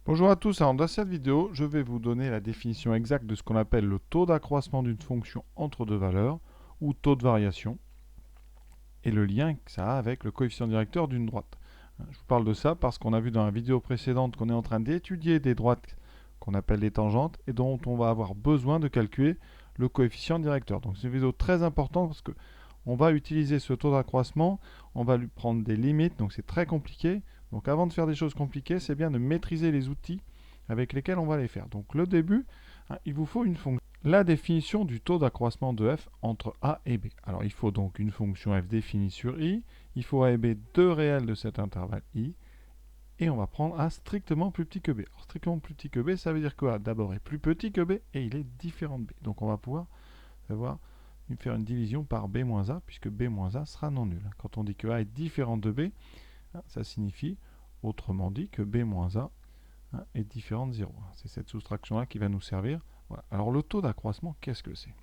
Bonjour à tous, alors dans cette vidéo, je vais vous donner la définition exacte de ce qu'on appelle le taux d'accroissement d'une fonction entre deux valeurs, ou taux de variation, et le lien que ça a avec le coefficient directeur d'une droite. Je vous parle de ça parce qu'on a vu dans la vidéo précédente qu'on est en train d'étudier des droites qu'on appelle les tangentes, et dont on va avoir besoin de calculer le coefficient directeur. Donc c'est une vidéo très importante parce que on va utiliser ce taux d'accroissement, on va lui prendre des limites, donc c'est très compliqué. Donc avant de faire des choses compliquées, c'est bien de maîtriser les outils avec lesquels on va les faire. Donc le début, il vous faut une fonction. La définition du taux d'accroissement de f entre a et b. Alors il faut donc une fonction f définie sur i, il faut a et b deux réels de cet intervalle i, et on va prendre a strictement plus petit que b. Alors, strictement plus petit que b, ça veut dire que a d'abord est plus petit que b et il est différent de b. Donc on va pouvoir faire une division par b moins a, puisque b moins a sera non nul. Quand on dit que a est différent de b, ça signifie autrement dit que b moins a est différent de 0. C'est cette soustraction-là qui va nous servir. Voilà. Alors le taux d'accroissement, qu'est-ce que c'est?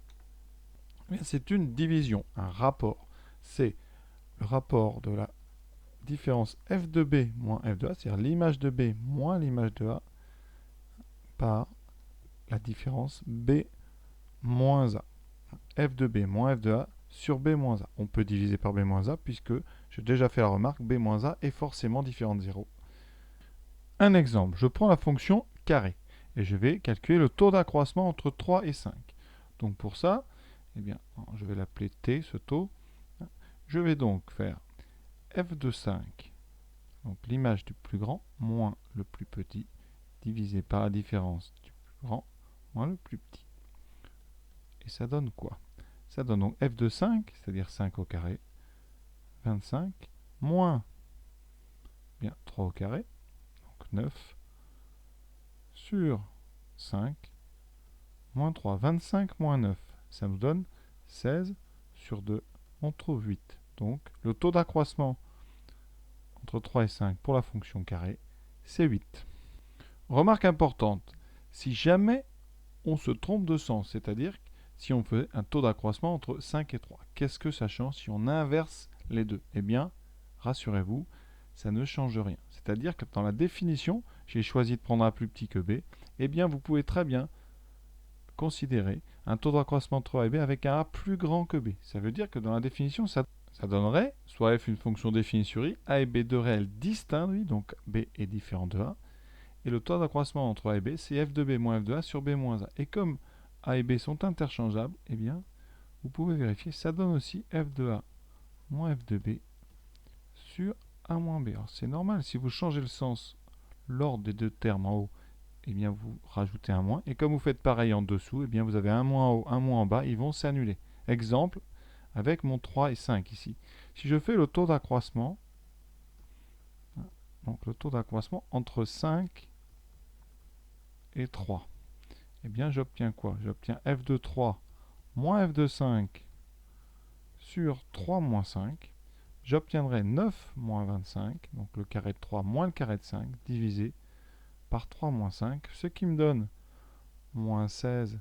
C'est une division, un rapport. C'est le rapport de la différence f de b moins f de a, c'est-à-dire l'image de b moins l'image de a, par la différence b moins a. F de b moins f de a sur b moins a. On peut diviser par b moins a puisque j'ai déjà fait la remarque, b moins a est forcément différent de 0. Un exemple, je prends la fonction carré et je vais calculer le taux d'accroissement entre 3 et 5. Donc pour ça, eh bien, je vais l'appeler t, ce taux. Je vais donc faire f de 5, donc l'image du plus grand, moins le plus petit, divisé par la différence du plus grand, moins le plus petit. Et ça donne quoi? Ça donne donc f de 5, c'est-à-dire 5 au carré, 25, moins bien 3 au carré, donc 9, sur 5, moins 3. 25 moins 9, ça nous donne 16 sur 2, on trouve 8. Donc le taux d'accroissement entre 3 et 5 pour la fonction carré, c'est 8. Remarque importante, si jamais on se trompe de sens, c'est-à-dire si on fait un taux d'accroissement entre 5 et 3, qu'est-ce que ça change si on inverse les deux? Eh bien, rassurez-vous, ça ne change rien. C'est-à-dire que dans la définition, j'ai choisi de prendre a plus petit que b, eh bien vous pouvez très bien considérer un taux d'accroissement entre a et b avec un a plus grand que b. Ça veut dire que dans la définition, ça donnerait soit f une fonction définie sur i, a et b deux réels distincts, oui, donc b est différent de a, et le taux d'accroissement entre a et b, c'est f de b moins f de a sur b moins a. Et comme a et b sont interchangeables, eh bien, vous pouvez vérifier, ça donne aussi f de a moins f de b sur a moins b. Alors c'est normal, si vous changez le sens, l'ordre des deux termes en haut, eh bien vous rajoutez un moins. Et comme vous faites pareil en dessous, eh bien vous avez un moins en haut, un moins en bas, ils vont s'annuler. Exemple, avec mon 3 et 5 ici. Si je fais le taux d'accroissement, donc le taux d'accroissement entre 5 et 3, eh bien j'obtiens quoi? J'obtiens f de 3 moins f de 5 sur 3 moins 5. J'obtiendrai 9 moins 25, donc le carré de 3 moins le carré de 5, divisé par 3 moins 5, ce qui me donne moins 16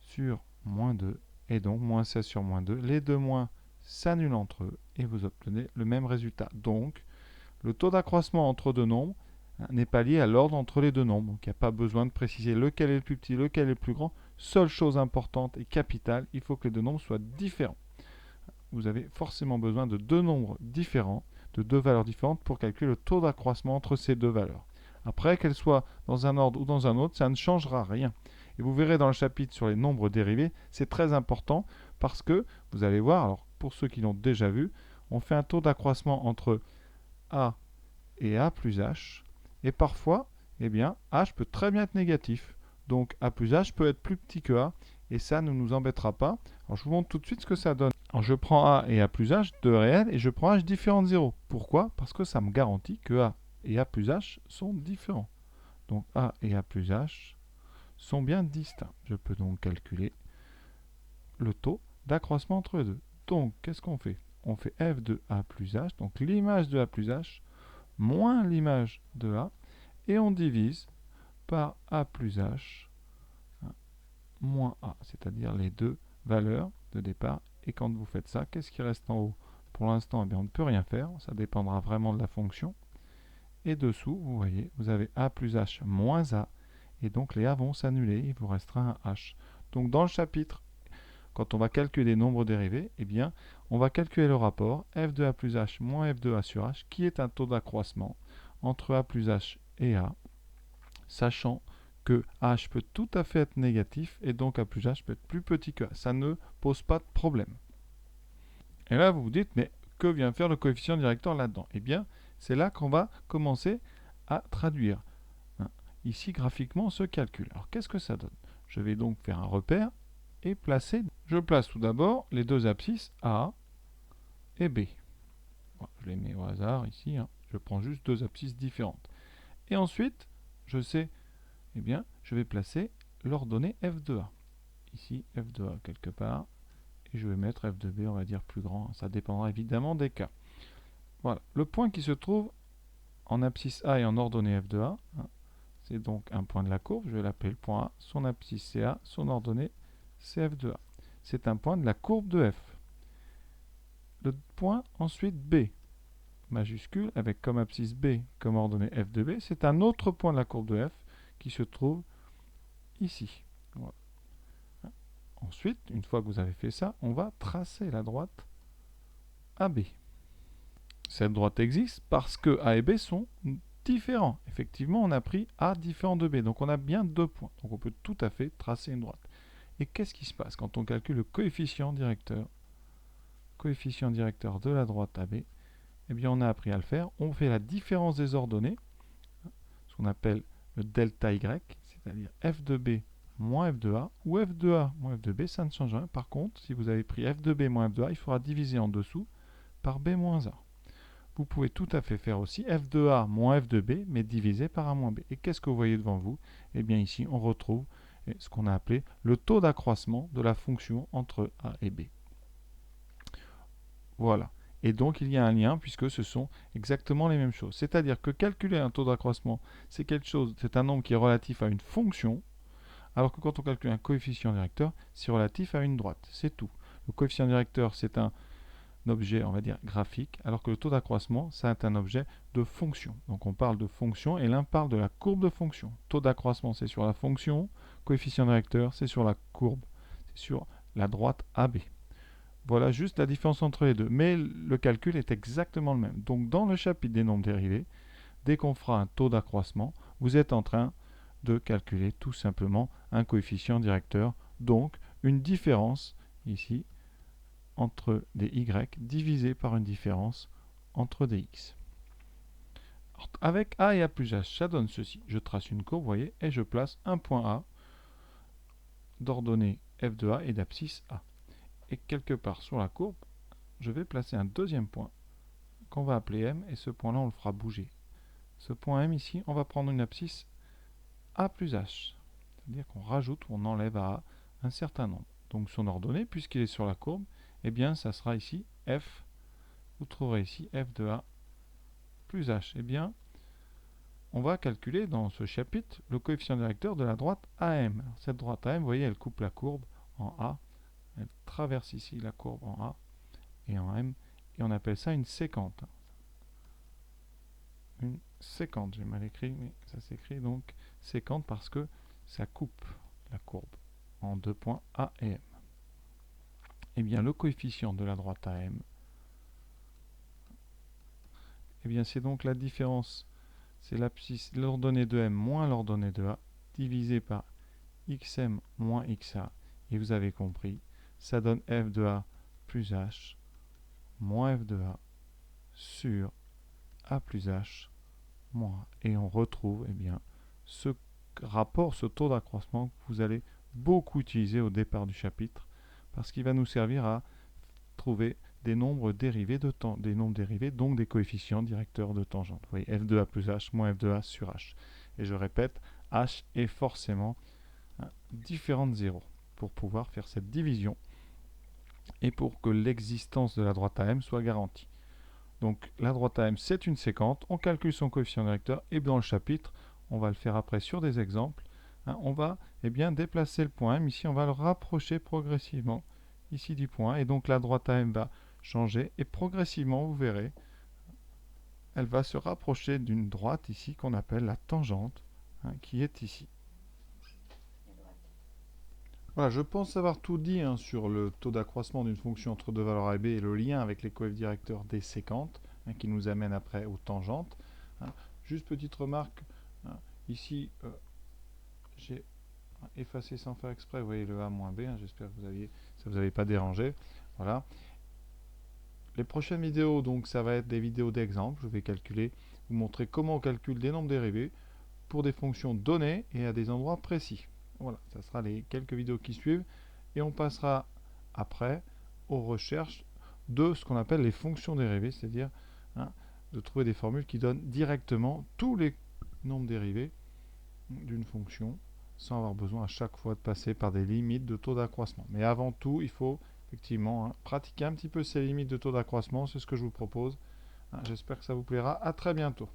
sur moins 2, et donc moins 16 sur moins 2. Les deux moins s'annulent entre eux, et vous obtenez le même résultat. Donc, le taux d'accroissement entre deux nombres n'est pas lié à l'ordre entre les deux nombres. Donc il n'y a pas besoin de préciser lequel est le plus petit, lequel est le plus grand. Seule chose importante et capitale, il faut que les deux nombres soient différents. Vous avez forcément besoin de deux nombres différents, de deux valeurs différentes pour calculer le taux d'accroissement entre ces deux valeurs. Après, qu'elles soient dans un ordre ou dans un autre, ça ne changera rien. Et vous verrez dans le chapitre sur les nombres dérivés, c'est très important parce que vous allez voir, alors pour ceux qui l'ont déjà vu, on fait un taux d'accroissement entre a et a plus h, et parfois, eh bien, h peut très bien être négatif. Donc a plus h peut être plus petit que a, et ça ne nous embêtera pas. Alors je vous montre tout de suite ce que ça donne. Alors je prends a et a plus h, deux réels, et je prends h différent de 0. Pourquoi? Parce que ça me garantit que a et a plus h sont différents. Donc a et a plus h sont bien distincts. Je peux donc calculer le taux d'accroissement entre les deux. Donc qu'est-ce qu'on fait? On fait f de a plus h, donc l'image de a plus h, moins l'image de a, et on divise par a plus h moins a, c'est-à-dire les deux valeurs de départ. Et quand vous faites ça, qu'est-ce qui reste en haut? Pour l'instant, eh bien, on ne peut rien faire, ça dépendra vraiment de la fonction. Et dessous, vous voyez, vous avez a plus h moins a. Et donc les a vont s'annuler, il vous restera un h. Donc dans le chapitre, quand on va calculer les nombres dérivés, eh bien, on va calculer le rapport f de a plus h moins f de a sur h, qui est un taux d'accroissement entre a plus h et a, sachant que h peut tout à fait être négatif, et donc a plus h peut être plus petit que a. Ça ne pose pas de problème. Et là, vous vous dites, mais que vient faire le coefficient directeur là-dedans? Eh bien, c'est là qu'on va commencer à traduire ici graphiquement ce calcul. Alors, qu'est-ce que ça donne? Je vais donc faire un repère et placer. Je place tout d'abord les deux abscisses A et B. Bon, je les mets au hasard ici. Je prends juste deux abscisses différentes. Et ensuite, je sais, eh bien, je vais placer l'ordonnée f de A. Ici, f de A quelque part. Et je vais mettre f de B, on va dire plus grand. Ça dépendra évidemment des cas. Voilà. Le point qui se trouve en abscisse A et en ordonnée f de A, c'est donc un point de la courbe. Je vais l'appeler le point A. Son abscisse c'est A, son ordonnée c'est f de A. C'est un point de la courbe de f. Le point ensuite B, majuscule, avec comme abscisse B, comme ordonnée f de B, c'est un autre point de la courbe de f qui se trouve ici. Voilà. Ensuite, une fois que vous avez fait ça, on va tracer la droite AB. Cette droite existe parce que A et B sont différents. Effectivement, on a pris A différent de B, donc on a bien deux points. Donc on peut tout à fait tracer une droite. Et qu'est-ce qui se passe quand on calcule le coefficient directeur de la droite AB? Eh bien, on a appris à le faire. On fait la différence des ordonnées, ce qu'on appelle le delta Y, c'est-à-dire f de B moins f de A, ou f de A moins f de B, ça ne change rien. Par contre, si vous avez pris f de B moins f de A, il faudra diviser en dessous par B moins A. Vous pouvez tout à fait faire aussi f de A moins f de B, mais divisé par A moins B. Et qu'est-ce que vous voyez devant vous? Eh bien ici, on retrouve ce qu'on a appelé le taux d'accroissement de la fonction entre A et B. Voilà. Et donc, il y a un lien puisque ce sont exactement les mêmes choses. C'est-à-dire que calculer un taux d'accroissement, c'est quelque chose, c'est un nombre qui est relatif à une fonction, alors que quand on calcule un coefficient directeur, c'est relatif à une droite. C'est tout. Le coefficient directeur, c'est un objet, on va dire, graphique, alors que le taux d'accroissement, c'est un objet de fonction. Donc on parle de fonction et l'un parle de la courbe de fonction. Taux d'accroissement, c'est sur la fonction, coefficient directeur, c'est sur la courbe, c'est sur la droite AB. Voilà juste la différence entre les deux. Mais le calcul est exactement le même. Donc dans le chapitre des nombres dérivés, dès qu'on fera un taux d'accroissement, vous êtes en train de calculer tout simplement un coefficient directeur, donc une différence ici entre des y divisé par une différence entre des x. Alors, avec a et a plus h, ça donne ceci. Je trace une courbe, vous voyez, et je place un point A d'ordonnée f de A et d'abscisse A. Et quelque part sur la courbe, je vais placer un deuxième point qu'on va appeler M, et ce point-là, on le fera bouger. Ce point M ici, on va prendre une abscisse A plus H. C'est-à-dire qu'on rajoute ou on enlève à A un certain nombre. Donc son ordonnée, puisqu'il est sur la courbe, eh bien ça sera ici F. Vous trouverez ici F de A plus H. Eh bien, on va calculer dans ce chapitre le coefficient directeur de la droite AM. Alors, cette droite AM, vous voyez, elle coupe la courbe en A. Elle traverse ici la courbe en A et en M. Et on appelle ça une séquente. Une séquente, j'ai mal écrit, mais ça s'écrit donc séquente parce que ça coupe la courbe en deux points A et M. Eh bien, le coefficient de la droite AM, eh bien, c'est donc la différence, c'est l'ordonnée de M moins l'ordonnée de A, divisé par xm moins xa. Et vous avez compris, ça donne f de A plus h moins f de A sur A plus h moins A. Et on retrouve bien, ce rapport, ce taux d'accroissement que vous allez beaucoup utiliser au départ du chapitre, parce qu'il va nous servir à trouver des nombres dérivés de temps, des nombres dérivés, donc des coefficients directeurs de tangente. Vous voyez, f de A plus h moins f de A sur h. Et je répète, h est forcément différent de 0 pour pouvoir faire cette division et pour que l'existence de la droite AM soit garantie. Donc la droite AM, c'est une séquente, on calcule son coefficient directeur, et dans le chapitre, on va le faire après sur des exemples, on va déplacer le point M, ici on va le rapprocher progressivement ici du point, et donc la droite AM va changer, et progressivement, vous verrez, elle va se rapprocher d'une droite ici qu'on appelle la tangente, qui est ici. Voilà, je pense avoir tout dit sur le taux d'accroissement d'une fonction entre deux valeurs a et b et le lien avec les coefs directeurs des séquentes, qui nous amène après aux tangentes. Juste petite remarque, ici j'ai effacé sans faire exprès, vous voyez le a moins b, j'espère que ça vous avait pas dérangé. Voilà. Les prochaines vidéos, donc ça va être des vidéos d'exemple, je vais calculer, vous montrer comment on calcule des nombres dérivés pour des fonctions données et à des endroits précis. Voilà, ça sera les quelques vidéos qui suivent. Et on passera après aux recherches de ce qu'on appelle les fonctions dérivées, c'est-à-dire de trouver des formules qui donnent directement tous les nombres dérivés d'une fonction sans avoir besoin à chaque fois de passer par des limites de taux d'accroissement. Mais avant tout, il faut effectivement pratiquer un petit peu ces limites de taux d'accroissement, c'est ce que je vous propose. J'espère que ça vous plaira. À très bientôt.